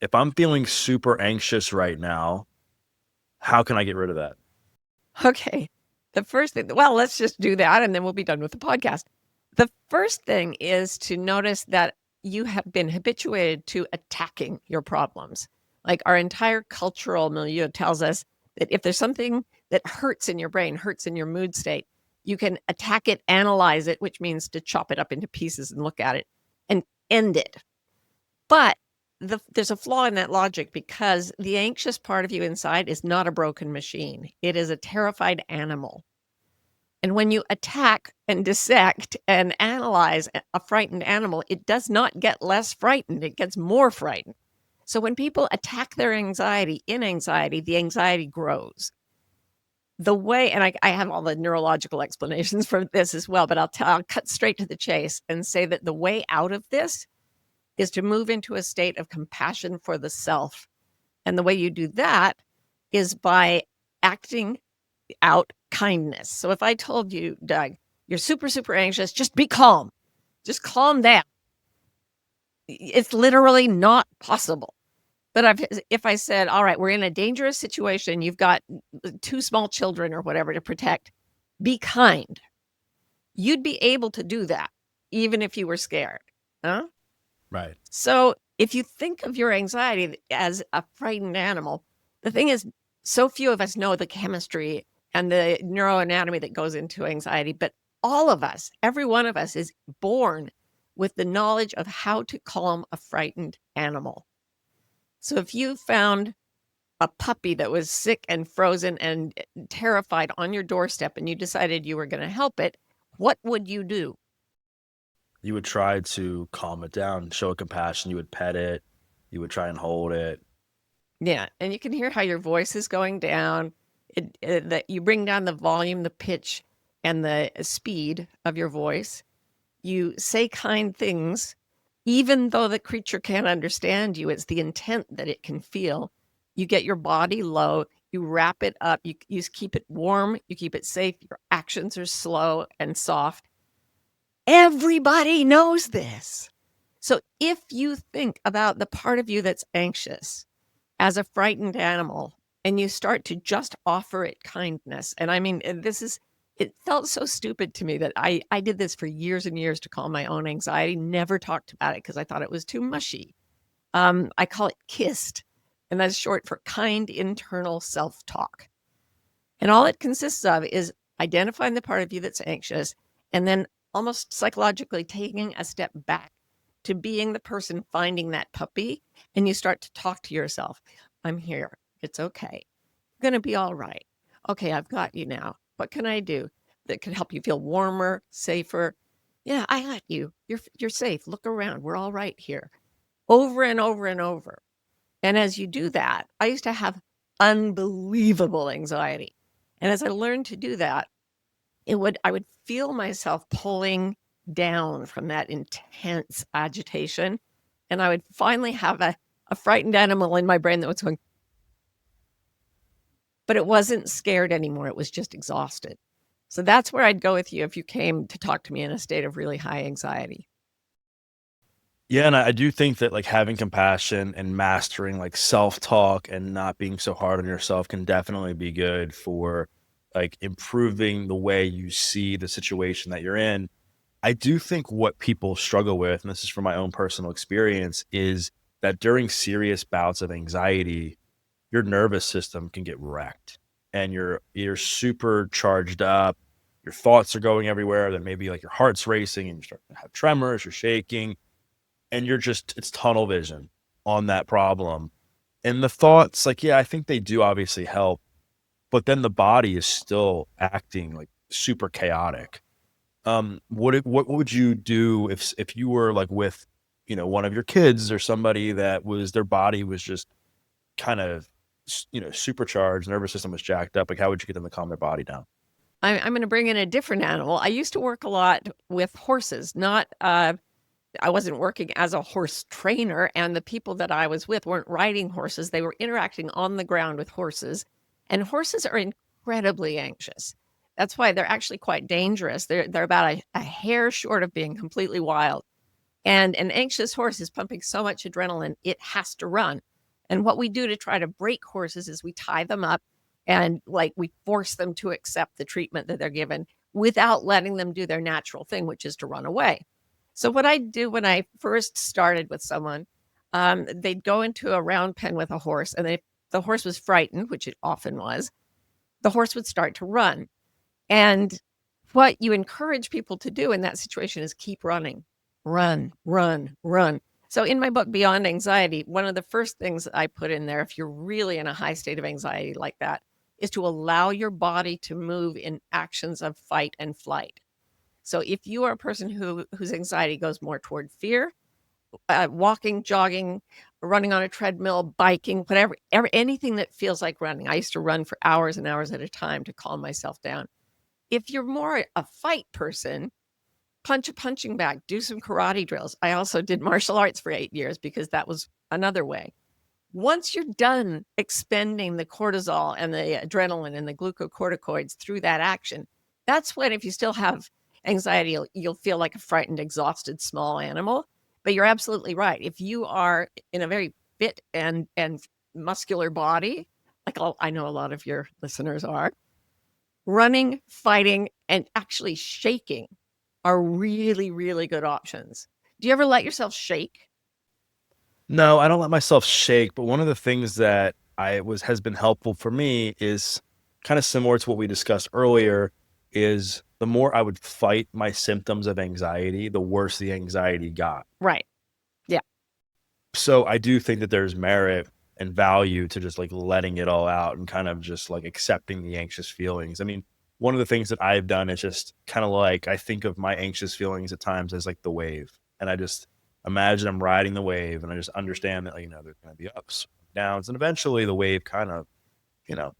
if I'm feeling super anxious right now, how can I get rid of that? Okay. The first thing, well, let's just do that and then we'll be done with the podcast. The first thing is to notice that you have been habituated to attacking your problems. Like our entire cultural milieu tells us that if there's something that hurts in your brain, hurts in your mood state, you can attack it, analyze it, which means to chop it up into pieces and look at it and end it. But there's a flaw in that logic because the anxious part of you inside is not a broken machine. It is a terrified animal. And when you attack and dissect and analyze a frightened animal, it does not get less frightened, it gets more frightened. So when people attack their anxiety, the anxiety grows. The way, and I have all the neurological explanations for this as well, but I'll cut straight to the chase and say that the way out of this is to move into a state of compassion for the self. And the way you do that is by acting out kindness. So if I told you, Doug, you're super, super anxious, just be calm, just calm down. It's literally not possible. But if I said, all right, we're in a dangerous situation, you've got 2 small children or whatever to protect, be kind. You'd be able to do that, even if you were scared. Huh? Right. So if you think of your anxiety as a frightened animal, the thing is, so few of us know the chemistry and the neuroanatomy that goes into anxiety, but all of us, every one of us is born with the knowledge of how to calm a frightened animal. So if you found a puppy that was sick and frozen and terrified on your doorstep and you decided you were going to help it, what would you do? You would try to calm it down, show it compassion. You would pet it. You would try and hold it. Yeah, and you can hear how your voice is going down. That you bring down the volume, the pitch, and the speed of your voice. You say kind things, even though the creature can't understand you. It's the intent that it can feel. You get your body low. You wrap it up. You keep it warm. You keep it safe. Your actions are slow and soft. Everybody knows this. So if you think about the part of you that's anxious as a frightened animal and you start to just offer it kindness, and I mean, it felt so stupid to me that I did this for years and years to calm my own anxiety, never talked about it because I thought it was too mushy. I call it KISSed, and that's short for kind internal self-talk. And all it consists of is identifying the part of you that's anxious and then almost psychologically taking a step back to being the person finding that puppy. And you start to talk to yourself. I'm here. It's okay. I'm going to be all right. Okay, I've got you now. What can I do that can help you feel warmer, safer? Yeah, I got you. You're safe. Look around. We're all right here. Over and over and over. And as you do that, I used to have unbelievable anxiety. And as I learned to do that, I would feel myself pulling down from that intense agitation. And I would finally have a frightened animal in my brain that was going, but it wasn't scared anymore. It was just exhausted. So that's where I'd go with you if you came to talk to me in a state of really high anxiety. Yeah, and I do think that like having compassion and mastering like self-talk and not being so hard on yourself can definitely be good for like improving the way you see the situation that you're in. I do think what people struggle with, and this is from my own personal experience, is that during serious bouts of anxiety, your nervous system can get wrecked and you're super charged up. Your thoughts are going everywhere. Then maybe like your heart's racing and you start to have tremors, you're shaking, and it's tunnel vision on that problem. And the thoughts, like, yeah, I think they do obviously help, but then the body is still acting like super chaotic. What would you do if you were like with, one of your kids or somebody that was their body was just kind of, supercharged, nervous system was jacked up? Like, how would you get them to calm their body down? I'm going to bring in a different animal. I used to work a lot with horses, not I wasn't working as a horse trainer, and the people that I was with weren't riding horses. They were interacting on the ground with horses, and horses are incredibly anxious. That's why they're actually quite dangerous. They're about a hair short of being completely wild. And an anxious horse is pumping so much adrenaline, it has to run. And what we do to try to break horses is we tie them up and like we force them to accept the treatment that they're given without letting them do their natural thing, which is to run away. So what I do when I first started with someone, they'd go into a round pen with a horse, and if the horse was frightened, which it often was, the horse would start to run. And what you encourage people to do in that situation is keep running. Run, run, run. So in my book, Beyond Anxiety, one of the first things I put in there, if you're really in a high state of anxiety like that, is to allow your body to move in actions of fight and flight. So if you are a person whose anxiety goes more toward fear, walking, jogging, running on a treadmill, biking, whatever, anything that feels like running. I used to run for hours and hours at a time to calm myself down. If you're more a fight person, punch a punching bag, do some karate drills. I also did martial arts for 8 years because that was another way. Once you're done expending the cortisol and the adrenaline and the glucocorticoids through that action, that's when, if you still have anxiety, you'll feel like a frightened, exhausted small animal. But you're absolutely right. If you are in a very fit and muscular body, like I know a lot of your listeners are, running, fighting, and actually shaking are really, really good options. Do you ever let yourself shake? No, I don't let myself shake, but one of the things that I was has been helpful for me is kind of similar to what we discussed earlier, is the more I would fight my symptoms of anxiety, the worse the anxiety got. Right. Yeah. So I do think that there's merit and value to just like letting it all out and kind of just like accepting the anxious feelings. I mean, one of the things that I've done is just kind of like I think of my anxious feelings at times as like the wave. And I just imagine I'm riding the wave and I just understand that, like, there's going to be ups, downs, and eventually the wave kind of,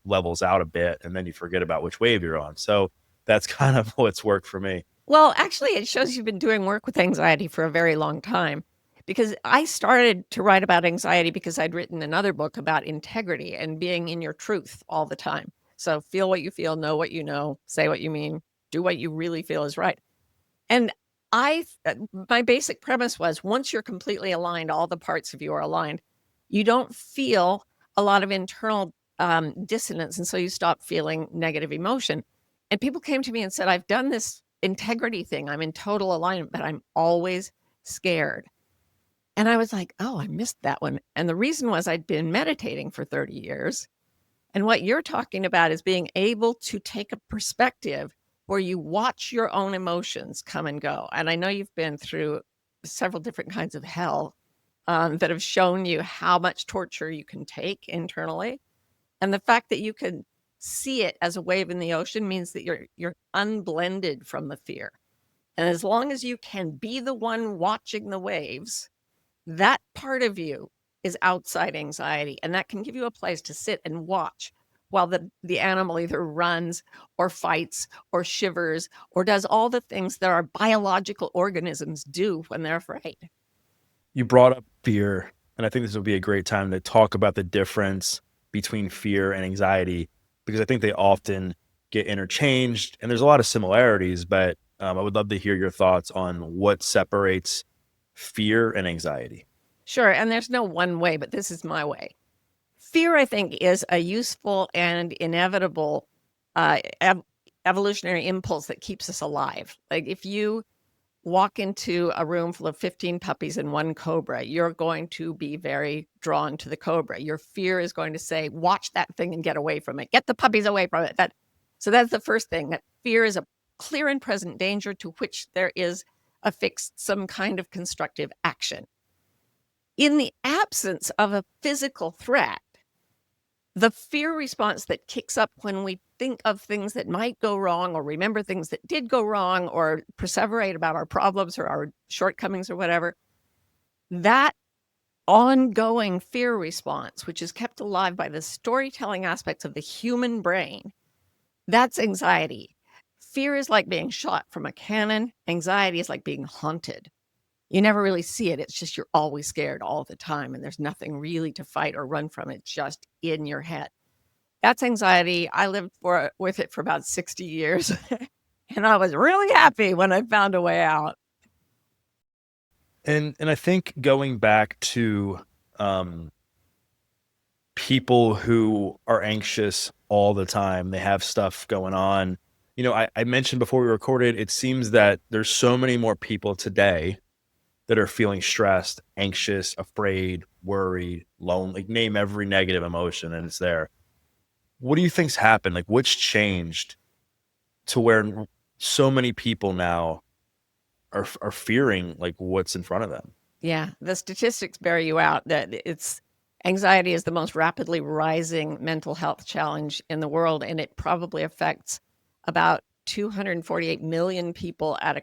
levels out a bit and then you forget about which wave you're on. So that's kind of what's worked for me. Well, actually, it shows you've been doing work with anxiety for a very long time, because I started to write about anxiety because I'd written another book about integrity and being in your truth all the time. So feel what you feel, know what you know, say what you mean, do what you really feel is right. And my basic premise was, once you're completely aligned, all the parts of you are aligned, you don't feel a lot of internal dissonance. And so you stop feeling negative emotion. And people came to me and said, I've done this integrity thing. I'm in total alignment, but I'm always scared. And I was like, oh, I missed that one. And the reason was I'd been meditating for 30 years. And what you're talking about is being able to take a perspective where you watch your own emotions come and go. And I know you've been through several different kinds of hell that have shown you how much torture you can take internally. And the fact that you can see it as a wave in the ocean means that you're unblended from the fear. And as long as you can be the one watching the waves, that part of you is outside anxiety, and that can give you a place to sit and watch while the animal either runs or fights or shivers or does all the things that our biological organisms do when they're afraid. You brought up fear, and I think this would be a great time to talk about the difference between fear and anxiety because I think they often get interchanged and there's a lot of similarities, but I would love to hear your thoughts on what separates fear and anxiety. Sure, and there's no one way, but this is my way. Fear, I think, is a useful and inevitable evolutionary impulse that keeps us alive. Like if you walk into a room full of 15 puppies and one cobra, you're going to be very drawn to the cobra. Your fear is going to say, watch that thing and get away from it. Get the puppies away from it. So that's the first thing, that fear is a clear and present danger to which there is affixed some kind of constructive action. In the absence of a physical threat, the fear response that kicks up when we think of things that might go wrong or remember things that did go wrong or perseverate about our problems or our shortcomings or whatever, that ongoing fear response, which is kept alive by the storytelling aspects of the human brain, that's anxiety. Fear is like being shot from a cannon. Anxiety is like being haunted. You never really see it. It's just you're always scared all the time, and there's nothing really to fight or run from. It's just in your head. That's anxiety. I lived with it for about 60 years, and I was really happy when I found a way out. And I think going back to um people who are anxious all the time, they have stuff going on. I mentioned before we recorded, it seems that there's so many more people today that are feeling stressed, anxious, afraid, worried, lonely, like, name every negative emotion and it's there. What do you think's happened? Like, what's changed to where so many people now are fearing, like, what's in front of them? Yeah, the statistics bear you out that it's anxiety is the most rapidly rising mental health challenge in the world, and it probably affects about 248 million people at a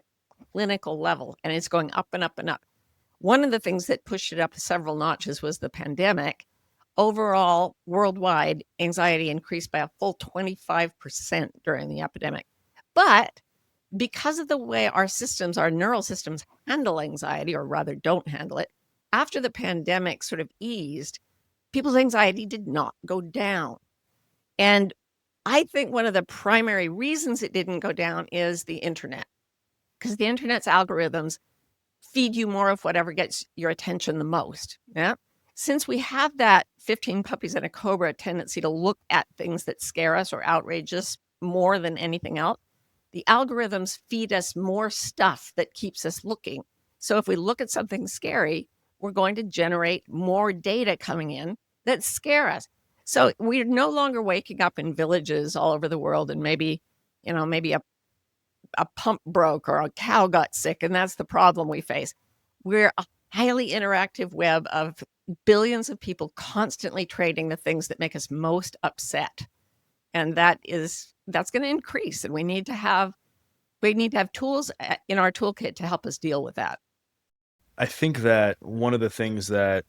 clinical level, and it's going up and up and up. One of the things that pushed it up several notches was the pandemic. Overall, worldwide, anxiety increased by a full 25% during the epidemic. But because of the way our systems, our neural systems handle anxiety, or rather don't handle it, after the pandemic sort of eased, people's anxiety did not go down. And I think one of the primary reasons it didn't go down is the internet, because the internet's algorithms feed you more of whatever gets your attention the most. Yeah. Since we have that 15 puppies and a cobra tendency to look at things that scare us or outrage us more than anything else, the algorithms feed us more stuff that keeps us looking. So if we look at something scary, we're going to generate more data coming in that scare us. So we're no longer waking up in villages all over the world and maybe a pump broke or a cow got sick, and that's the problem we face. We're a highly interactive web of billions of people constantly trading the things that make us most upset. And that's going to increase, and we need to have tools in our toolkit to help us deal with that. I think that one of the things that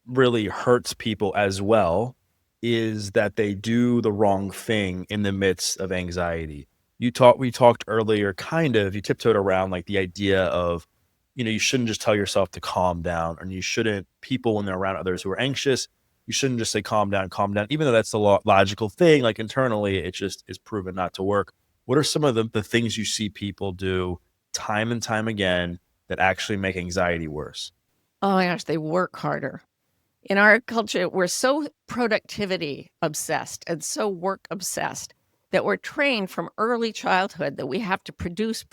really hurts people as well is that they do the wrong thing in the midst of anxiety. We talked earlier, kind of, you tiptoed around like the idea of, you shouldn't just tell yourself to calm down, and you shouldn't, people when they're around others who are anxious, you shouldn't just say calm down, even though that's the logical thing. Like internally, it just is proven not to work. What are some of the things you see people do time and time again that actually make anxiety worse? Oh my gosh, they work harder. In our culture, we're so productivity obsessed and so work obsessed that we're trained from early childhood that we have to produce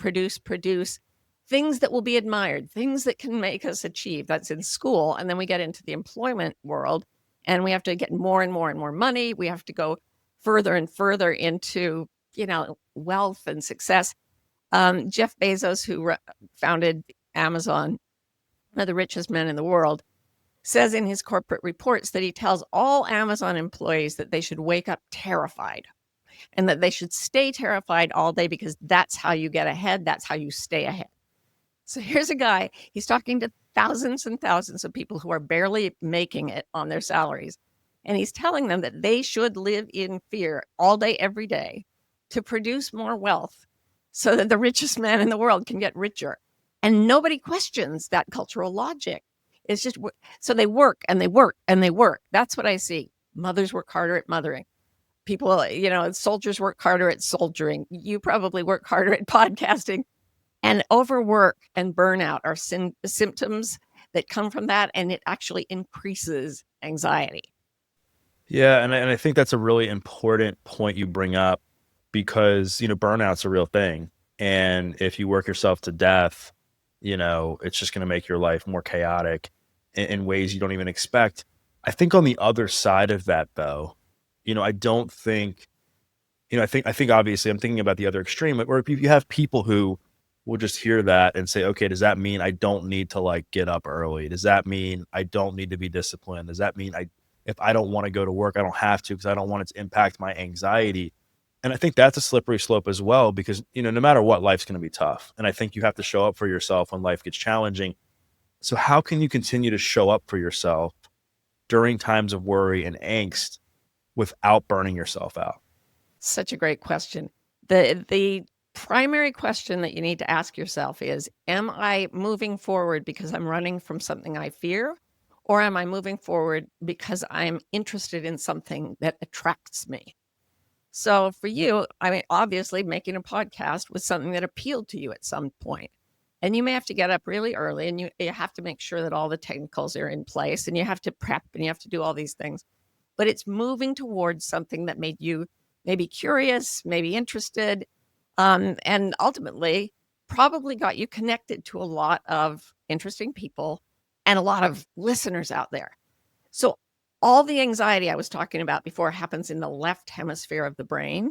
things that will be admired, things that can make us achieve. That's in school. And then we get into the employment world and we have to get more and more and more money. We have to go further and further into, wealth and success. Jeff Bezos, who founded Amazon, one of the richest men in the world, says in his corporate reports that he tells all Amazon employees that they should wake up terrified and that they should stay terrified all day because that's how you get ahead. That's how you stay ahead. So here's a guy, he's talking to thousands and thousands of people who are barely making it on their salaries. And he's telling them that they should live in fear all day, every day to produce more wealth so that the richest man in the world can get richer. And nobody questions that cultural logic. It's just so they work and they work and they work. That's what I see. Mothers work harder at mothering. People, soldiers work harder at soldiering. You probably work harder at podcasting. And overwork and burnout are symptoms that come from that, and it actually increases anxiety. Yeah, and I think that's a really important point you bring up because, burnout's a real thing. And if you work yourself to death, it's just going to make your life more chaotic in ways you don't even expect. I think on the other side of that, though, I don't think, I think obviously I'm thinking about the other extreme where if you have people who will just hear that and say, okay, does that mean I don't need to like get up early? Does that mean I don't need to be disciplined? Does that mean if I don't want to go to work, I don't have to because I don't want it to impact my anxiety? And I think that's a slippery slope as well because, no matter what, life's going to be tough. And I think you have to show up for yourself when life gets challenging. So how can you continue to show up for yourself during times of worry and angst without burning yourself out? Such a great question. The primary question that you need to ask yourself is, am I moving forward because I'm running from something I fear? Or am I moving forward because I'm interested in something that attracts me? So for you, I mean, obviously making a podcast was something that appealed to you at some point. And you may have to get up really early and you have to make sure that all the technicals are in place and you have to prep and you have to do all these things. but it's moving towards something that made you maybe curious, maybe interested, and ultimately probably got you connected to a lot of interesting people and a lot of listeners out there. So all the anxiety I was talking about before happens in the left hemisphere of the brain.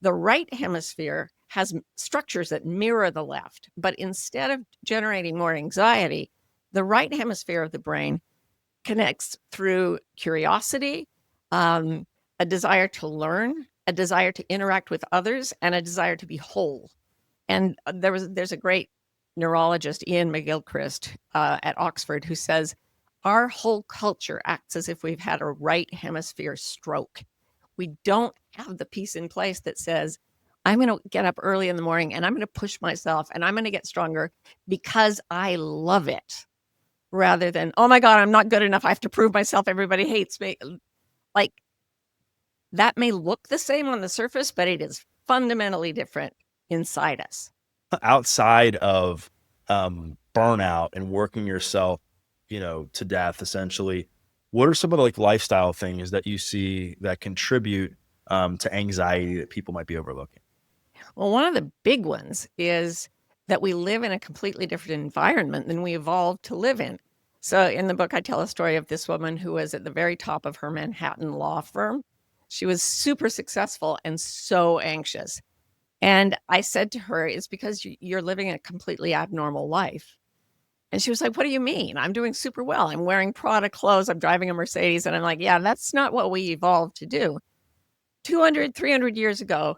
The right hemisphere has structures that mirror the left, but instead of generating more anxiety, the right hemisphere of the brain connects through curiosity, um, a desire to learn, a desire to interact with others, and a desire to be whole. And there's a great neurologist, Ian McGilchrist, at Oxford, who says our whole culture acts as if we've had a right hemisphere stroke. We don't have the piece in place that says, I'm going to get up early in the morning and I'm going to push myself and I'm going to get stronger because I love it, rather than, oh my God, I'm not good enough. I have to prove myself. Everybody hates me. Like, that may look the same on the surface, but it is fundamentally different inside us. Outside of burnout and working yourself, to death essentially, what are some of the like lifestyle things that you see that contribute to anxiety that people might be overlooking? Well, one of the big ones is that we live in a completely different environment than we evolved to live in. So, in the book, I tell a story of this woman who was at the very top of her Manhattan law firm. She was super successful and so anxious. And I said to her, it's because you're living a completely abnormal life. And she was like, what do you mean? I'm doing super well. I'm wearing Prada clothes. I'm driving a Mercedes. And I'm like, yeah, that's not what we evolved to do. 200, 300 years ago,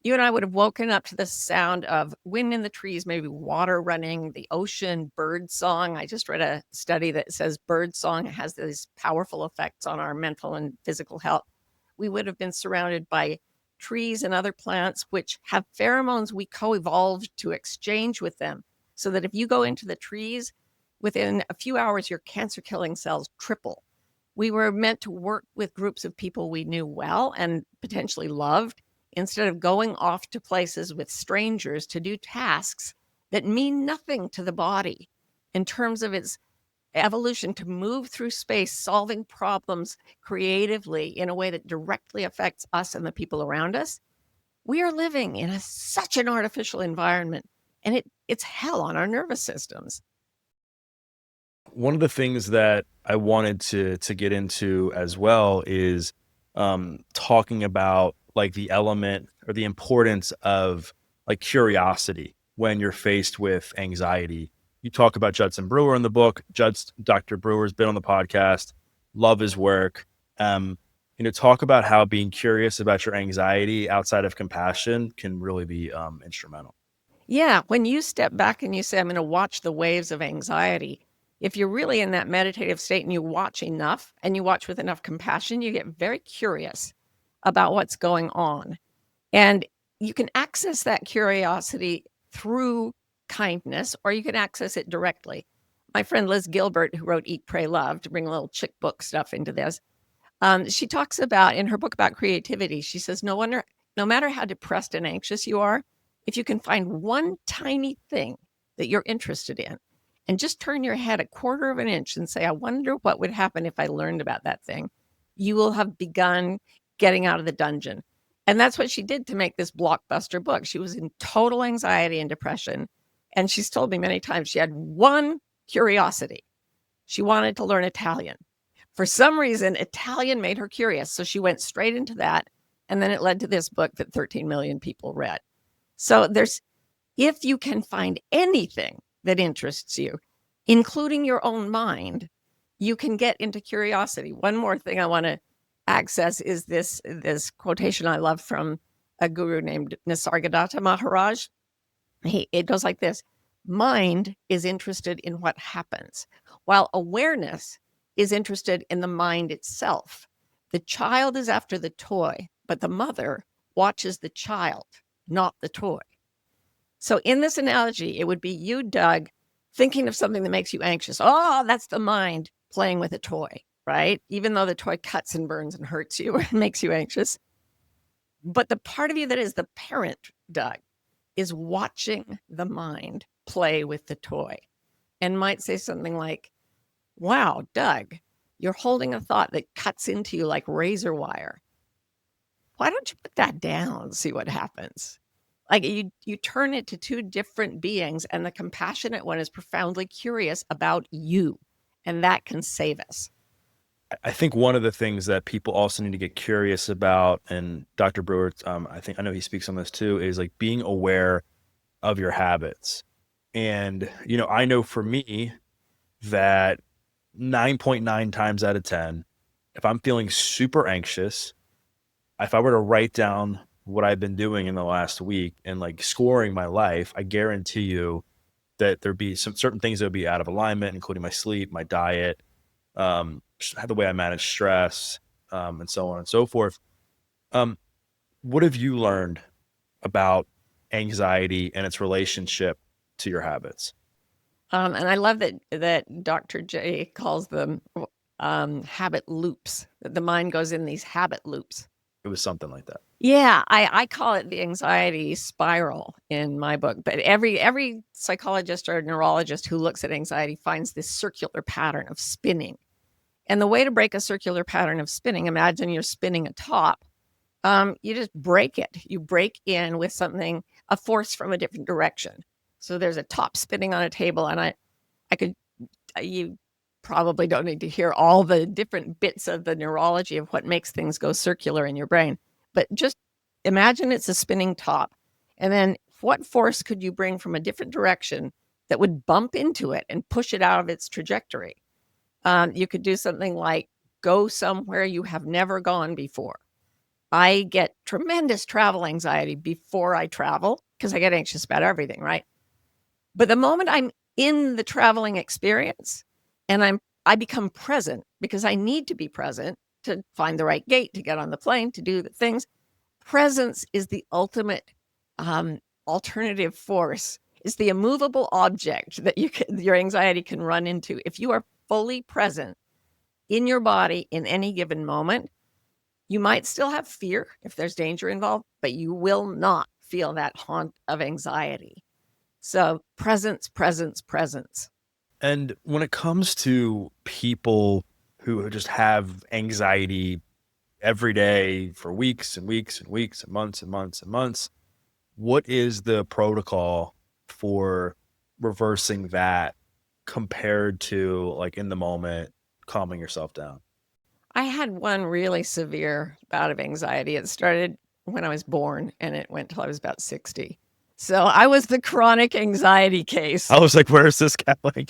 you and I would have woken up to the sound of wind in the trees, maybe water running, the ocean, bird song. I just read a study that says bird song has these powerful effects on our mental and physical health. We would have been surrounded by trees and other plants, which have pheromones we co-evolved to exchange with them. So that if you go into the trees, within a few hours, your cancer killing cells triple. We were meant to work with groups of people we knew well and potentially loved, instead of going off to places with strangers to do tasks that mean nothing to the body in terms of its evolution to move through space, solving problems creatively in a way that directly affects us and the people around us. We are living in such an artificial environment, and it's hell on our nervous systems. One of the things that I wanted to get into as well is talking about like the element or the importance of like curiosity when you're faced with anxiety. You talk about Judson Brewer in the book. Dr. Brewer's been on the podcast. Love his work. Talk about how being curious about your anxiety outside of compassion can really be instrumental. Yeah, when you step back and you say, I'm going to watch the waves of anxiety, if you're really in that meditative state and you watch enough and you watch with enough compassion, you get very curious about what's going on. And you can access that curiosity through kindness, or you can access it directly. My friend Liz Gilbert, who wrote Eat, Pray, Love, to bring a little chick book stuff into this, she talks about in her book about creativity, she says, no matter how depressed and anxious you are, if you can find one tiny thing that you're interested in and just turn your head a quarter of an inch and say, I wonder what would happen if I learned about that thing, you will have begun getting out of the dungeon. And that's what she did to make this blockbuster book. She was in total anxiety and depression. And she's told me many times she had one curiosity. She wanted to learn Italian. For some reason, Italian made her curious. So she went straight into that. And then it led to this book that 13 million people read. So if you can find anything that interests you, including your own mind, you can get into curiosity. One more thing I want to access is this quotation I love from a guru named Nisargadatta Maharaj. It goes like this: mind is interested in what happens, while awareness is interested in the mind itself. The child is after the toy, but the mother watches the child, not the toy. So in this analogy, it would be you, Doug, thinking of something that makes you anxious. Oh, that's the mind playing with a toy, right? Even though the toy cuts and burns and hurts you and makes you anxious. But the part of you that is the parent, Doug, is watching the mind play with the toy and might say something like, wow, Doug, You're holding a thought that cuts into you like razor wire. Why don't you put that down, see what happens? Like you turn it to two different beings, and the compassionate one is profoundly curious about you, and that can save us. I think one of the things that people also need to get curious about, and Dr. Brewer, I know he speaks on this too, is like being aware of your habits. And, I know for me that 9.9 times out of 10, if I'm feeling super anxious, if I were to write down what I've been doing in the last week and like scoring my life, I guarantee you that there'd be some certain things that would be out of alignment, including my sleep, my diet, the way I manage stress, and so on and so forth. Um, what have you learned about anxiety and its relationship to your habits? And I love that Dr. J calls them habit loops. That the mind goes in these habit loops. It was something like that. Yeah, I call it the anxiety spiral in my book. But every psychologist or neurologist who looks at anxiety finds this circular pattern of spinning. And the way to break a circular pattern of spinning, imagine you're spinning a top. You just break it. You break in with something, a force from a different direction. So there's a top spinning on a table, and I could, you probably don't need to hear all the different bits of the neurology of what makes things go circular in your brain, but just imagine it's a spinning top. And then what force could you bring from a different direction that would bump into it and push it out of its trajectory? You could do something like go somewhere you have never gone before. I get tremendous travel anxiety before I travel because I get anxious about everything, right? But the moment I'm in the traveling experience and I become present because I need to be present to find the right gate, to get on the plane, to do the things. Presence is the ultimate alternative force. It's the immovable object that your anxiety can run into. If you are fully present in your body in any given moment, you might still have fear if there's danger involved, but you will not feel that haunt of anxiety. So presence, presence, presence. And when it comes to people who just have anxiety every day for weeks and weeks and weeks and months and months and months, what is the protocol for reversing that compared to like in the moment calming yourself down? I had one really severe bout of anxiety. It started when I was born and it went till I was about 60. So I was the chronic anxiety case. I was like, where is this going?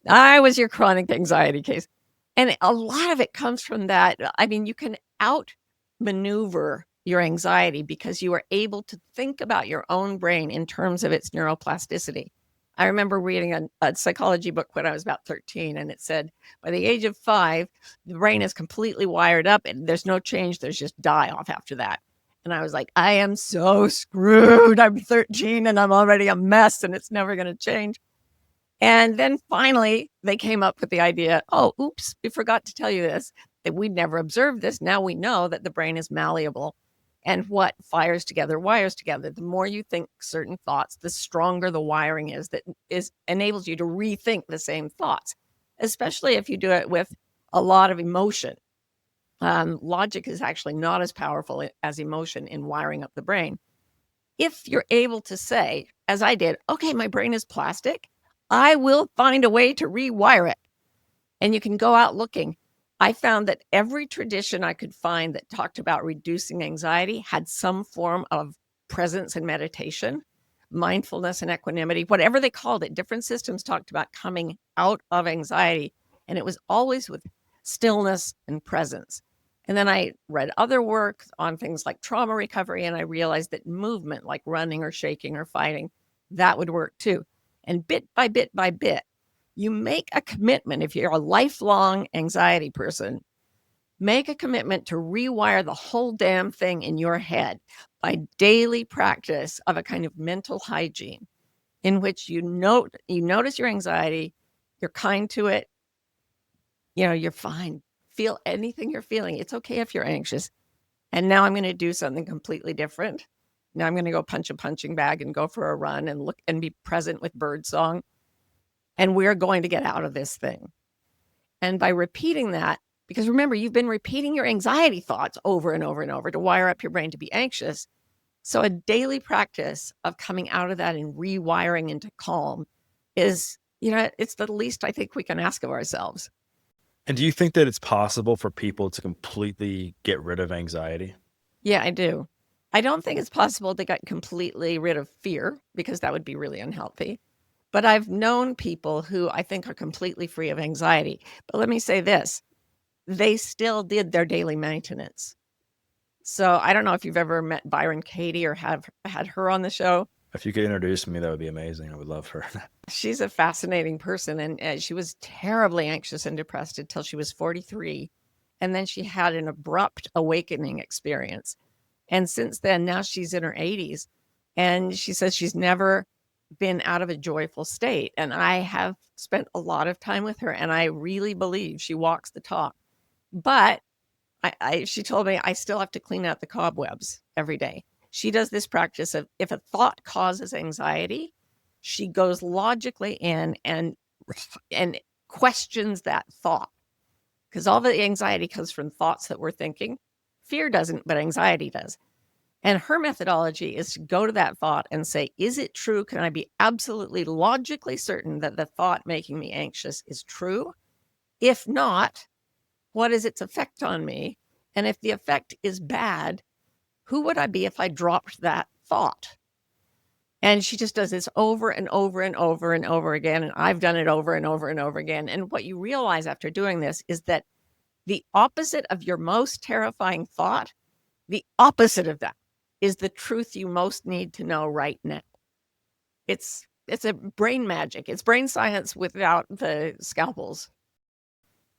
I was your chronic anxiety case. And a lot of it comes from that. I mean, you can outmaneuver your anxiety because you are able to think about your own brain in terms of its neuroplasticity. I remember reading a psychology book when I was about 13, and it said by the age of 5, the brain is completely wired up and there's no change. There's just die off after that. And I was like, I am so screwed. I'm 13 and I'm already a mess and it's never going to change. And then finally, they came up with the idea, oh, oops, we forgot to tell you this, that we'd never observed this. Now we know that the brain is malleable. And what fires together wires together. The more you think certain thoughts, the stronger the wiring is that enables you to rethink the same thoughts, especially if you do it with a lot of emotion. Logic is actually not as powerful as emotion in wiring up the brain. If you're able to say, as I did, okay, my brain is plastic, I will find a way to rewire it. And you can go out looking. I found that every tradition I could find that talked about reducing anxiety had some form of presence and meditation, mindfulness and equanimity, whatever they called it. Different systems talked about coming out of anxiety. And it was always with stillness and presence. And then I read other work on things like trauma recovery, and I realized that movement, like running or shaking or fighting, that would work too. And bit by bit by bit, you make a commitment. If you're a lifelong anxiety person, make a commitment to rewire the whole damn thing in your head by daily practice of a kind of mental hygiene in which you notice your anxiety, you're kind to it, you're fine. Feel anything you're feeling. It's okay if you're anxious. And now I'm going to do something completely different. Now I'm going to go punch a punching bag and go for a run and look and be present with birdsong. And we're going to get out of this thing. And by repeating that, because remember, you've been repeating your anxiety thoughts over and over and over to wire up your brain to be anxious. So a daily practice of coming out of that and rewiring into calm is, it's the least I think we can ask of ourselves. And do you think that it's possible for people to completely get rid of anxiety? Yeah, I do. I don't think it's possible to get completely rid of fear because that would be really unhealthy. But I've known people who I think are completely free of anxiety. But let me say this, they still did their daily maintenance. So I don't know if you've ever met Byron Katie or have had her on the show. If you could introduce me, that would be amazing. I would love her. She's a fascinating person, and she was terribly anxious and depressed until she was 43. And then she had an abrupt awakening experience. And since then, now she's in her 80s. And she says she's never been out of a joyful state. And I have spent a lot of time with her, and I really believe she walks the talk. But she told me I still have to clean out the cobwebs every day. She does this practice of if a thought causes anxiety, she goes logically in and questions that thought, because all the anxiety comes from thoughts that we're thinking. Fear doesn't, but anxiety does. And her methodology is to go to that thought and say, is it true? Can I be absolutely logically certain that the thought making me anxious is true? If not, what is its effect on me? And if the effect is bad, who would I be if I dropped that thought? And she just does this over and over and over and over again. And I've done it over and over and over again. And what you realize after doing this is that the opposite of your most terrifying thought, the opposite of that is the truth you most need to know right now. It's a brain magic. It's brain science without the scalpels.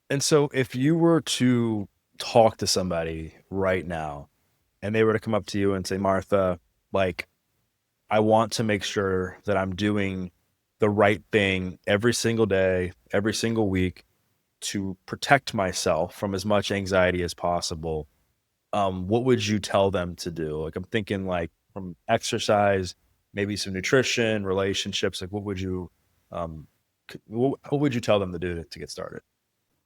And so if you were to talk to somebody right now and they were to come up to you and say, Martha, like, I want to make sure that I'm doing the right thing every single day, every single week to protect myself from as much anxiety as possible. What would you tell them to do? Like, I'm thinking like from exercise, maybe some nutrition, relationships. Like, what would you, what would you tell them to do to get started?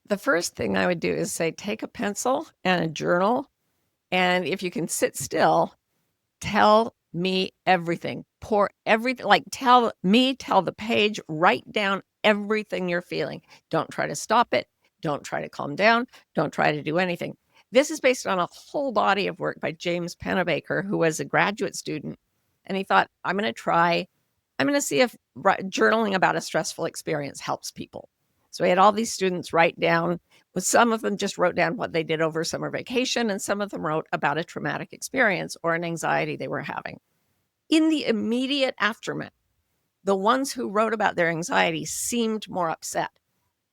The first thing I would do is say, take a pencil and a journal. And if you can sit still, tell me everything. Pour everything, like tell the page, write down everything you're feeling. Don't try to stop it. Don't try to calm down. Don't try to do anything. This is based on a whole body of work by James Pennebaker, who was a graduate student. And he thought, I'm going to see if journaling about a stressful experience helps people. So he had all these students write down, but some of them just wrote down what they did over summer vacation, and some of them wrote about a traumatic experience or an anxiety they were having. In the immediate aftermath, the ones who wrote about their anxiety seemed more upset.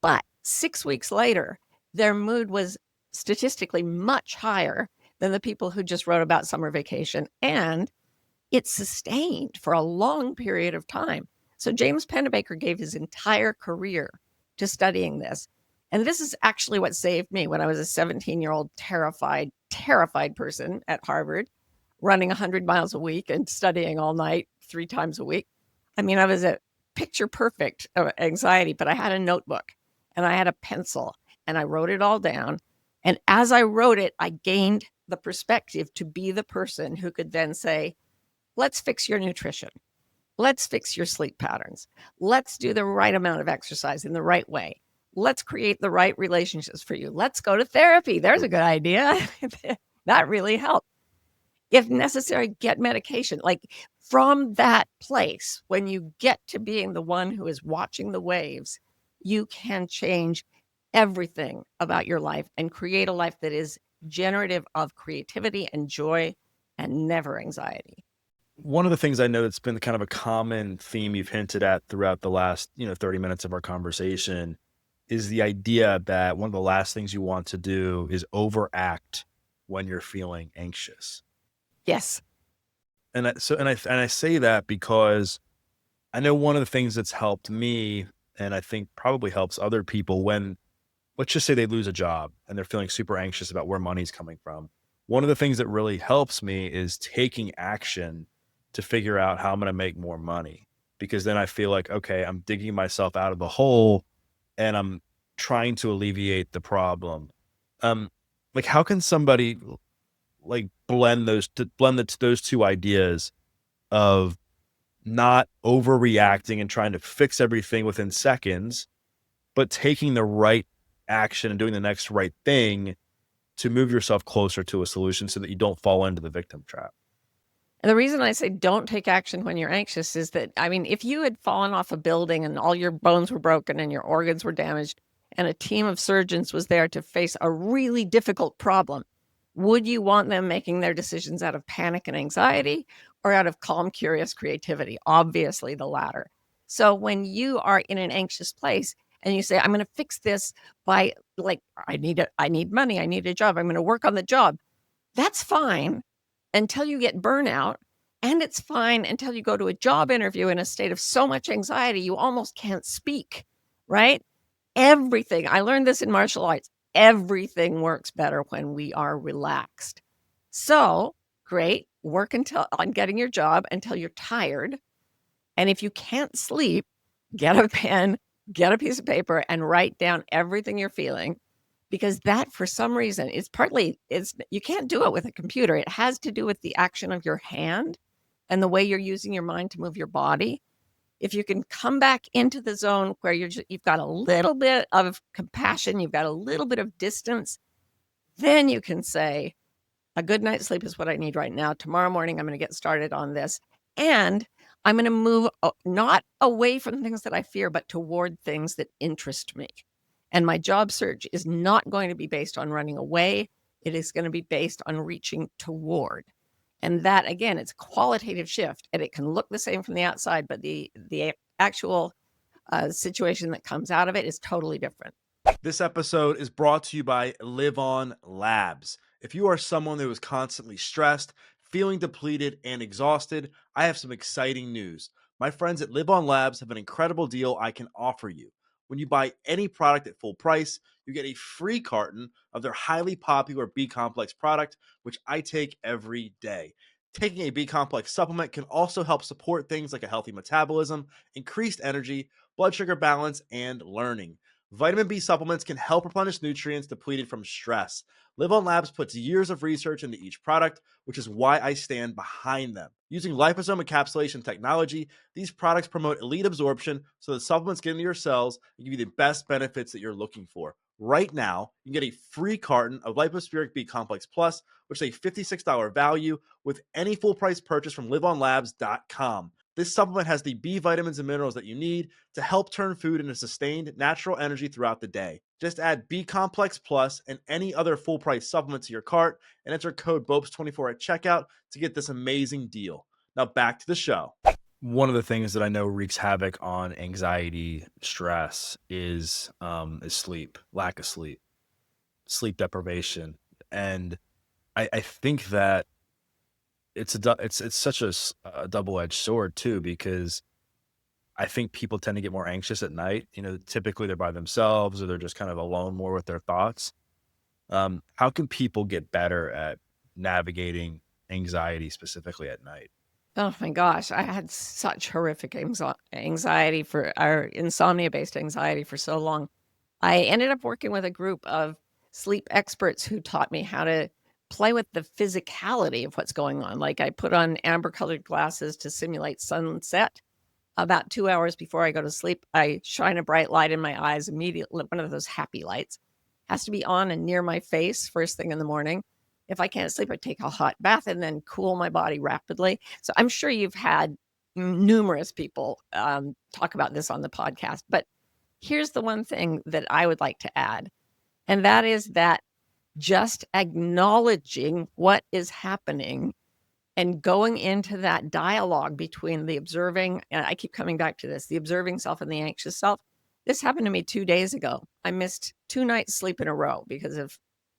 But 6 weeks later, their mood was statistically much higher than the people who just wrote about summer vacation. And it sustained for a long period of time. So James Pennebaker gave his entire career to studying this. And this is actually what saved me when I was a 17-year-old terrified person at Harvard, running 100 miles a week and studying all night 3 times a week. I mean, I was a picture perfect of anxiety, but I had a notebook and I had a pencil and I wrote it all down. And as I wrote it, I gained the perspective to be the person who could then say, let's fix your nutrition. Let's fix your sleep patterns. Let's do the right amount of exercise in the right way. Let's create the right relationships for you. Let's go to therapy. There's a good idea. That really helped. If necessary, get medication. Like from that place, when you get to being the one who is watching the waves, you can change everything about your life and create a life that is generative of creativity and joy and never anxiety. One of the things I know that's been kind of a common theme you've hinted at throughout the last, 30 minutes of our conversation is the idea that one of the last things you want to do is overact when you're feeling anxious. Yes. And I say that because I know one of the things that's helped me and I think probably helps other people when, let's just say, they lose a job and they're feeling super anxious about where money's coming from. One of the things that really helps me is taking action to figure out how I'm going to make more money, because then I feel like, okay, I'm digging myself out of the hole and I'm trying to alleviate the problem. Um, like how can somebody like those two ideas of not overreacting and trying to fix everything within seconds, but taking the right action and doing the next right thing to move yourself closer to a solution so that you don't fall into the victim trap. And the reason I say don't take action when you're anxious is that, I mean, if you had fallen off a building and all your bones were broken and your organs were damaged, and a team of surgeons was there to face a really difficult problem, would you want them making their decisions out of panic and anxiety or out of calm, curious creativity? Obviously, the latter. So when you are in an anxious place and you say, I'm going to fix this by like, I need money, I need a job, I'm going to work on the job. That's fine until you get burnout. And it's fine until you go to a job interview in a state of so much anxiety, you almost can't speak, right? Everything, I learned this in martial arts, everything works better when we are relaxed. So great, work until on getting your job until you're tired. And if you can't sleep, get a pen, get a piece of paper, and write down everything you're feeling. Because that, for some reason, it's you can't do it with a computer. It has to do with the action of your hand and the way you're using your mind to move your body. If you can come back into the zone where you've got a little bit of compassion, you've got a little bit of distance, then you can say, a good night's sleep is what I need right now. Tomorrow morning, I'm going to get started on this. And I'm going to move not away from things that I fear, but toward things that interest me. And my job search is not going to be based on running away. It is going to be based on reaching toward. And that, again, it's a qualitative shift, and it can look the same from the outside, but the actual situation that comes out of it is totally different. This episode is brought to you by Live On Labs. If you are someone who is constantly stressed, feeling depleted, and exhausted, I have some exciting news. My friends at Live On Labs have an incredible deal I can offer you. When you buy any product at full price, you get a free carton of their highly popular B complex product, which I take every day. Taking a B complex supplement can also help support things like a healthy metabolism, increased energy, blood sugar balance, and learning. Vitamin B supplements can help replenish nutrients depleted from stress. Live On Labs puts years of research into each product, which is why I stand behind them. Using liposome encapsulation technology, these products promote elite absorption so the supplements get into your cells and give you the best benefits that you're looking for. Right now, you can get a free carton of Lipospheric B Complex Plus, which is a $56 value with any full price purchase from liveonlabs.com. This supplement has the B vitamins and minerals that you need to help turn food into sustained natural energy throughout the day. Just add B Complex Plus and any other full price supplement to your cart and enter code BOPES24 at checkout to get this amazing deal. Now back to the show. One of the things that I know wreaks havoc on anxiety, stress is sleep, lack of sleep, sleep deprivation. And I think that it's such a double-edged sword too, because I think people tend to get more anxious at night. You know, typically they're by themselves or they're just kind of alone more with their thoughts. How can people get better at navigating anxiety specifically at night? Oh my gosh, I had such horrific anxiety for our insomnia-based anxiety for so long. I ended up working with a group of sleep experts who taught me how to play with the physicality of what's going on. Like I put on amber-colored glasses to simulate sunset. About 2 hours before I go to sleep, I shine a bright light in my eyes immediately, one of those happy lights. Has to be on and near my face first thing in the morning. If I can't sleep, I take a hot bath and then cool my body rapidly. So I'm sure you've had numerous people talk about this on the podcast. But here's the one thing that I would like to add, and that is that just acknowledging what is happening and going into that dialogue between the observing, and I keep coming back to this, the observing self and the anxious self. This happened to me 2 days ago. I missed 2 nights sleep in a row because of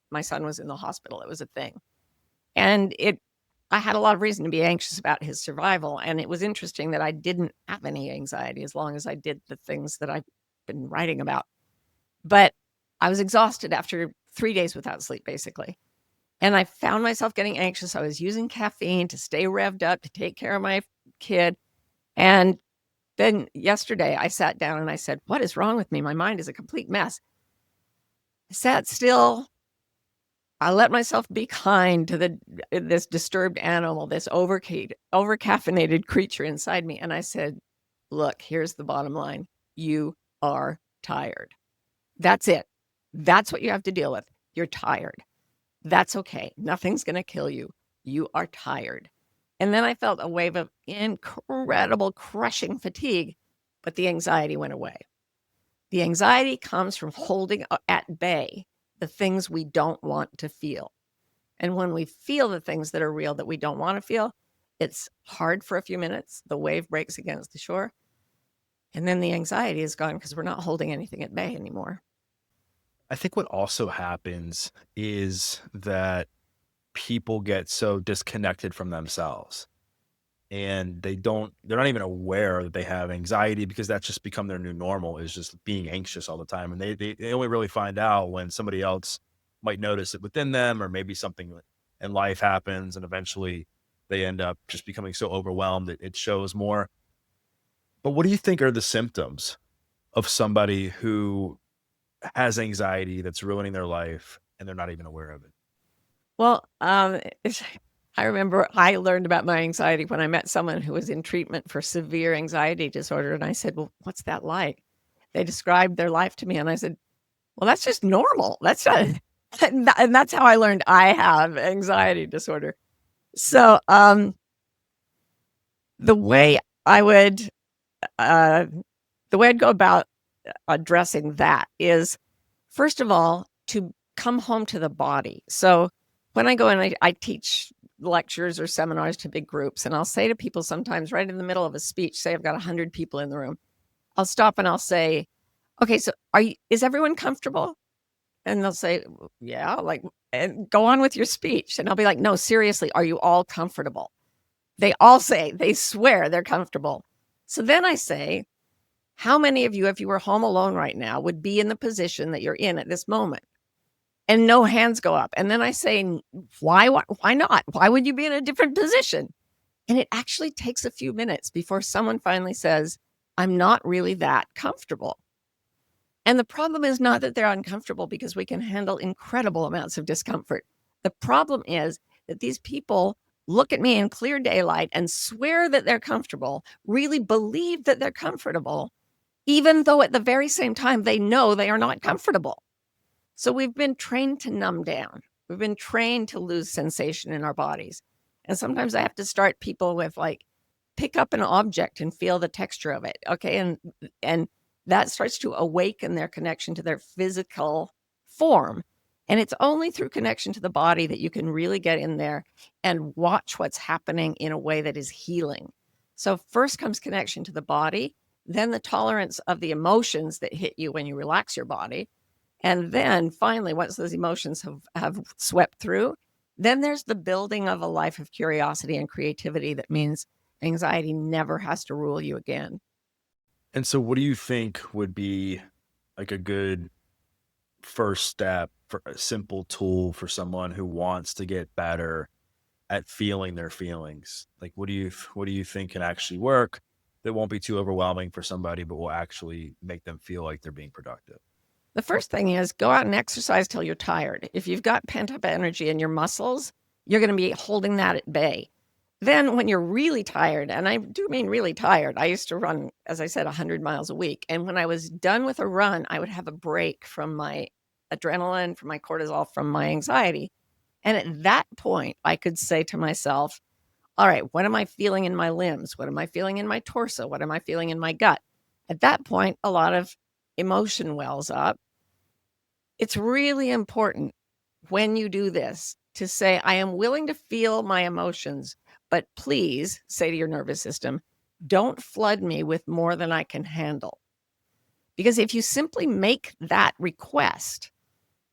my son was in the hospital. It was a thing. And I had a lot of reason to be anxious about his survival. And it was interesting that I didn't have any anxiety as long as I did the things that I've been writing about. But I was exhausted after 3 days without sleep, basically. And I found myself getting anxious. I was using caffeine to stay revved up, to take care of my kid. And then yesterday I sat down and I said, what is wrong with me? My mind is a complete mess. I sat still. I let myself be kind to this disturbed animal, this over-caffeinated creature inside me. And I said, look, here's the bottom line. You are tired. That's it. That's what you have to deal with. You're tired. That's okay. Nothing's going to kill you. You are tired. And then I felt a wave of incredible crushing fatigue, but the anxiety went away. The anxiety comes from holding at bay the things we don't want to feel. And when we feel the things that are real that we don't want to feel, it's hard for a few minutes. The wave breaks against the shore. And then the anxiety is gone because we're not holding anything at bay anymore. I think what also happens is that people get so disconnected from themselves and they're not even aware that they have anxiety because that's just become their new normal is just being anxious all the time. And they only really find out when somebody else might notice it within them, or maybe something in life happens and eventually they end up just becoming so overwhelmed that it shows more. But what do you think are the symptoms of somebody who has anxiety that's ruining their life and they're not even aware of it? Well, I remember I learned about my anxiety when I met someone who was in treatment for severe anxiety disorder. And I said, well, what's that like? They described their life to me. And I said, well, that's just normal. That's not, and that's how I learned I have anxiety disorder. So, the way I would, uh, the way I'd go about addressing that is, first of all, to come home to the body. So when I go and I teach lectures or seminars to big groups, and I'll say to people sometimes right in the middle of a speech, say I've got 100 people in the room, I'll stop and I'll say, okay, so is everyone comfortable? And they'll say, yeah, like, and go on with your speech. And I'll be like, no, seriously, are you all comfortable? They all say, they swear they're comfortable. So then I say, how many of you, if you were home alone right now, would be in the position that you're in at this moment? And no hands go up. And then I say, why not? Why would you be in a different position? And it actually takes a few minutes before someone finally says, I'm not really that comfortable. And the problem is not that they're uncomfortable, because we can handle incredible amounts of discomfort. The problem is that these people look at me in clear daylight and swear that they're comfortable, really believe that they're comfortable, even though at the very same time they know they are not comfortable. So we've been trained to numb down. We've been trained to lose sensation in our bodies. And sometimes I have to start people with, like, pick up an object and feel the texture of it. Okay. And that starts to awaken their connection to their physical form. And it's only through connection to the body that you can really get in there and watch what's happening in a way that is healing. So first comes connection to the body, then the tolerance of the emotions that hit you when you relax your body. And then finally, once those emotions have swept through, then there's the building of a life of curiosity and creativity that means anxiety never has to rule you again. And so what do you think would be like a good first step for a simple tool for someone who wants to get better at feeling their feelings? Like what do you think can actually work that won't be too overwhelming for somebody but will actually make them feel like they're being productive? The first thing is go out and exercise till you're tired. If you've got pent up energy in your muscles, you're going to be holding that at bay. Then when you're really tired, and I do mean really tired, I used to run, as I said, 100 miles a week. And when I was done with a run, I would have a break from my adrenaline, from my cortisol, from my anxiety. And at that point, I could say to myself, all right, what am I feeling in my limbs? What am I feeling in my torso? What am I feeling in my gut? At that point, a lot of emotion wells up. It's really important when you do this to say, I am willing to feel my emotions, but please, say to your nervous system, don't flood me with more than I can handle. Because if you simply make that request,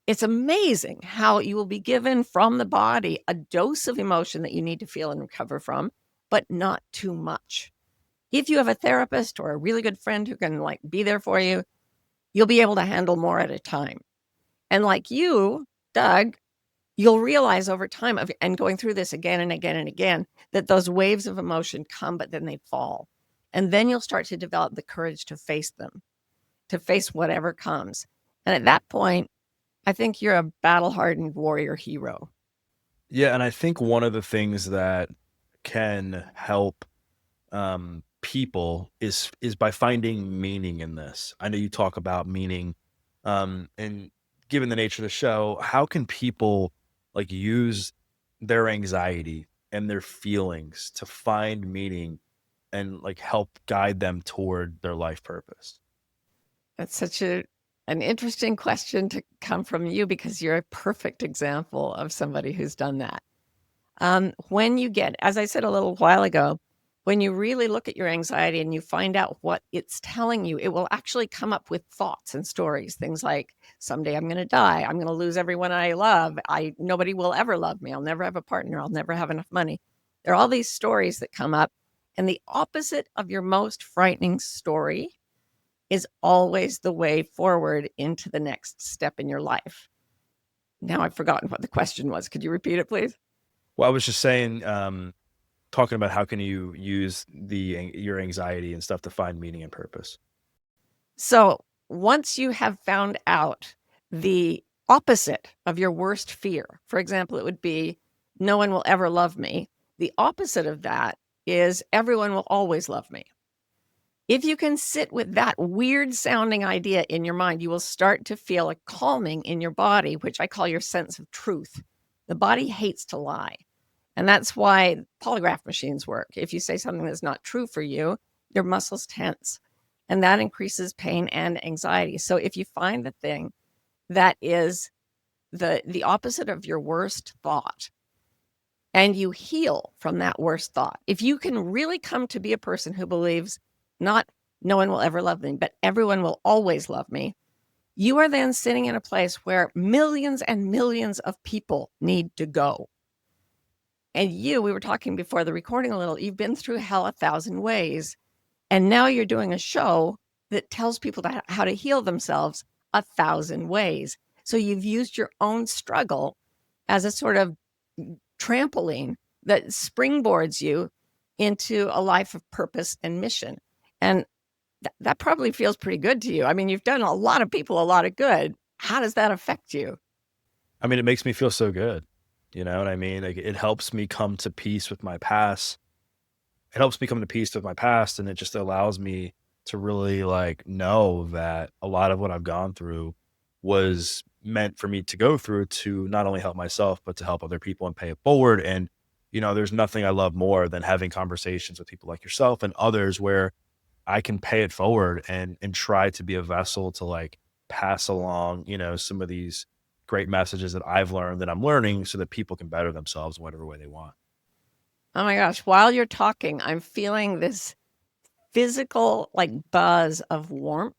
it's amazing how you will be given from the body a dose of emotion that you need to feel and recover from, but not too much. If you have a therapist or a really good friend who can, like, be there for you, you'll be able to handle more at a time. And like you, Doug, you'll realize over time and going through this again and again and again, that those waves of emotion come, but then they fall. And then you'll start to develop the courage to face them, to face whatever comes. And at that point, I think you're a battle-hardened warrior hero. Yeah, and I think one of the things that can help people is by finding meaning in this. I know you talk about meaning, and given the nature of the show, how can people like use their anxiety and their feelings to find meaning and like help guide them toward their life purpose? That's such an interesting question to come from you because you're a perfect example of somebody who's done that. When you get, as I said a little while ago, when you really look at your anxiety and you find out what it's telling you, it will actually come up with thoughts and stories. Things like, someday I'm going to die. I'm going to lose everyone I love. Nobody will ever love me. I'll never have a partner. I'll never have enough money. There are all these stories that come up. And the opposite of your most frightening story is always the way forward into the next step in your life. Now I've forgotten what the question was. Could you repeat it, please? Well, I was just saying, talking about how can you use your anxiety and stuff to find meaning and purpose. So once you have found out the opposite of your worst fear, for example, it would be no one will ever love me. The opposite of that is everyone will always love me. If you can sit with that weird sounding idea in your mind, you will start to feel a calming in your body, which I call your sense of truth. The body hates to lie. And that's why polygraph machines work. If you say something that's not true for you, your muscles tense, and that increases pain and anxiety. So if you find the thing that is the opposite of your worst thought, and you heal from that worst thought, if you can really come to be a person who believes not no one will ever love me, but everyone will always love me, you are then sitting in a place where millions and millions of people need to go. And we were talking before the recording a little, you've been through hell 1,000 ways. And now you're doing a show that tells people how to heal themselves 1,000 ways. So you've used your own struggle as a sort of trampoline that springboards you into a life of purpose and mission. And that probably feels pretty good to you. I mean, you've done a lot of people a lot of good. How does that affect you? I mean, it makes me feel so good. You know what I mean? Like it helps me come to peace with my past. It helps me come to peace with my past, and it just allows me to really like know that a lot of what I've gone through was meant for me to go through to not only help myself but to help other people and pay it forward. And there's nothing I love more than having conversations with people like yourself and others where I can pay it forward and try to be a vessel to like pass along, some of these great messages that I've learned that I'm learning so that people can better themselves in whatever way they want. Oh my gosh, while you're talking, I'm feeling this physical like buzz of warmth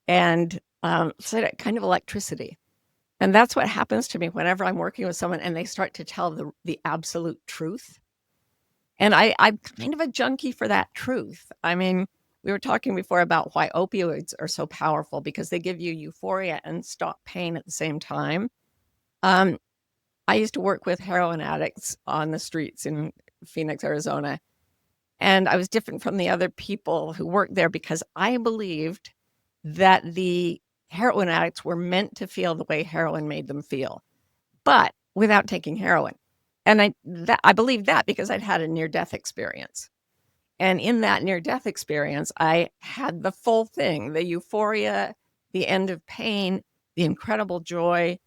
and kind of electricity. And that's what happens to me whenever I'm working with someone and they start to tell the absolute truth. And I'm kind of a junkie for that truth. I mean, we were talking before about why opioids are so powerful because they give you euphoria and stop pain at the same time. Um, I used to work with heroin addicts on the streets in Phoenix, Arizona. And I was different from the other people who worked there because I believed that the heroin addicts were meant to feel the way heroin made them feel, but without taking heroin. And I believed that because I'd had a near-death experience. And in that near-death experience, I had the full thing, the euphoria, the end of pain, the incredible joy,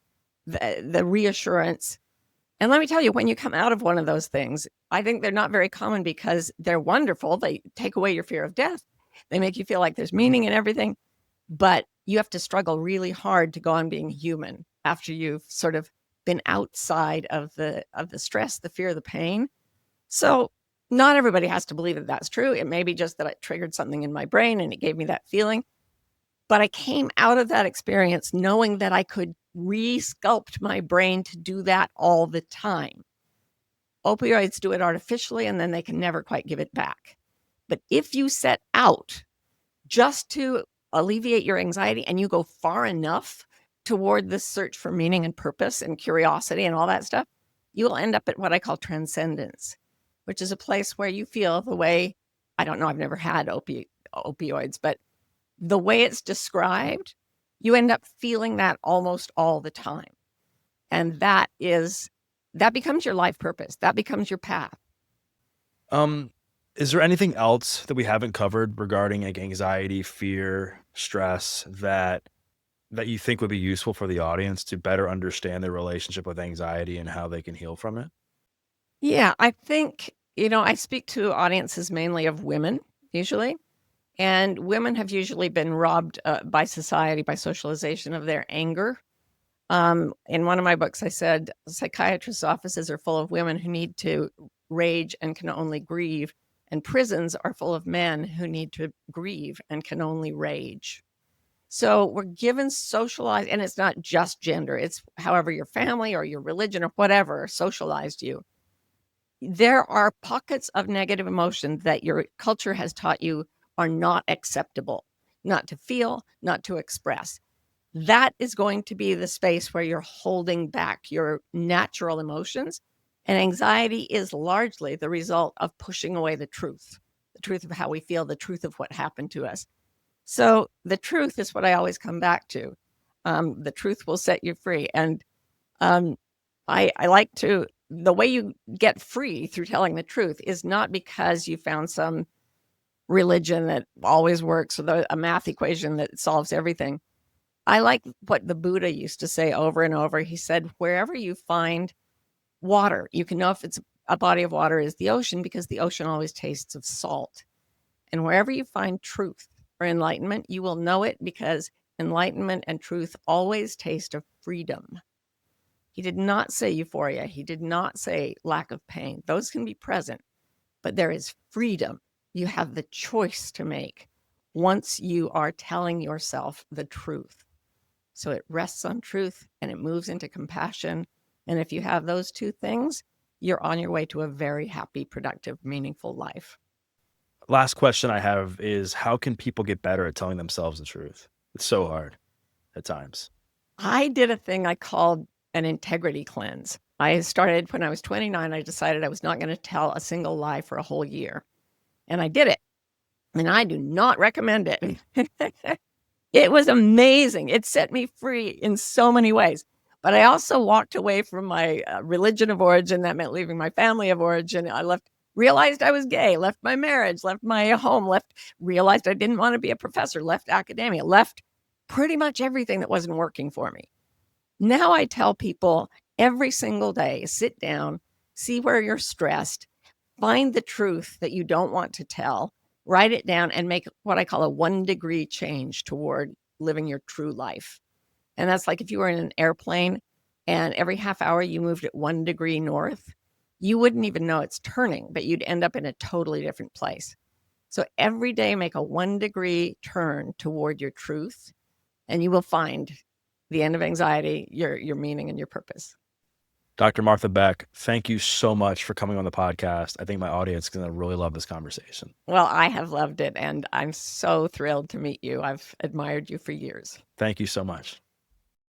the reassurance. And let me tell you, when you come out of one of those things, I think they're not very common because they're wonderful. They take away your fear of death. They make you feel like there's meaning in everything, but you have to struggle really hard to go on being human after you've sort of been outside of the stress, the fear, the pain. So not everybody has to believe that that's true. It may be just that it triggered something in my brain and it gave me that feeling. But I came out of that experience knowing that I could re-sculpt my brain to do that all the time. Opioids do it artificially and then they can never quite give it back. But if you set out just to alleviate your anxiety and you go far enough toward this search for meaning and purpose and curiosity and all that stuff, you will end up at what I call transcendence, which is a place where you feel the way, I don't know, I've never had opioids, but the way it's described you end up feeling that almost all the time. And that becomes your life purpose. That becomes your path. Um, is there anything else that we haven't covered regarding like anxiety, fear, stress that you think would be useful for the audience to better understand their relationship with anxiety and how they can heal from it? Yeah, I think, I speak to audiences mainly of women usually. And women have usually been robbed by society, by socialization of their anger. In one of my books, I said psychiatrists' offices are full of women who need to rage and can only grieve, and prisons are full of men who need to grieve and can only rage. So we're given socialized, and it's not just gender, it's however your family or your religion or whatever socialized you. There are pockets of negative emotion that your culture has taught you are not acceptable, not to feel, not to express. That is going to be the space where you're holding back your natural emotions. And anxiety is largely the result of pushing away the truth of how we feel, the truth of what happened to us. So the truth is what I always come back to. The truth will set you free. And um, I like the way you get free through telling the truth is not because you found some religion that always works or a math equation that solves everything. I like what the Buddha used to say over and over. He said, wherever you find water, you can know if it's a body of water is the ocean because the ocean always tastes of salt. And wherever you find truth or enlightenment, you will know it because enlightenment and truth always taste of freedom. He did not say euphoria. He did not say lack of pain. Those can be present, but there is freedom. You have the choice to make once you are telling yourself the truth. So it rests on truth and it moves into compassion. And if you have those two things, you're on your way to a very happy, productive, meaningful life. Last question I have is how can people get better at telling themselves the truth? It's so hard at times. I did a thing I called an integrity cleanse. I started when I was 29. I decided I was not going to tell a single lie for a whole year. And I did it. And I do not recommend it. It was amazing. It set me free in so many ways. But I also walked away from my religion of origin. That meant leaving my family of origin. Realized I was gay, left my marriage, left my home, realized I didn't want to be a professor, left academia, left pretty much everything that wasn't working for me. Now I tell people every single day, sit down, see where you're stressed, find the truth that you don't want to tell, write it down, and make what I call a 1-degree change toward living your true life. And that's like if you were in an airplane and every half hour you moved it 1 degree north, you wouldn't even know it's turning, but you'd end up in a totally different place. So every day make a 1-degree turn toward your truth, and you will find the end of anxiety, your meaning, and your purpose. Dr. Martha Beck, thank you so much for coming on the podcast. I think my audience is going to really love this conversation. Well, I have loved it, and I'm so thrilled to meet you. I've admired you for years. Thank you so much.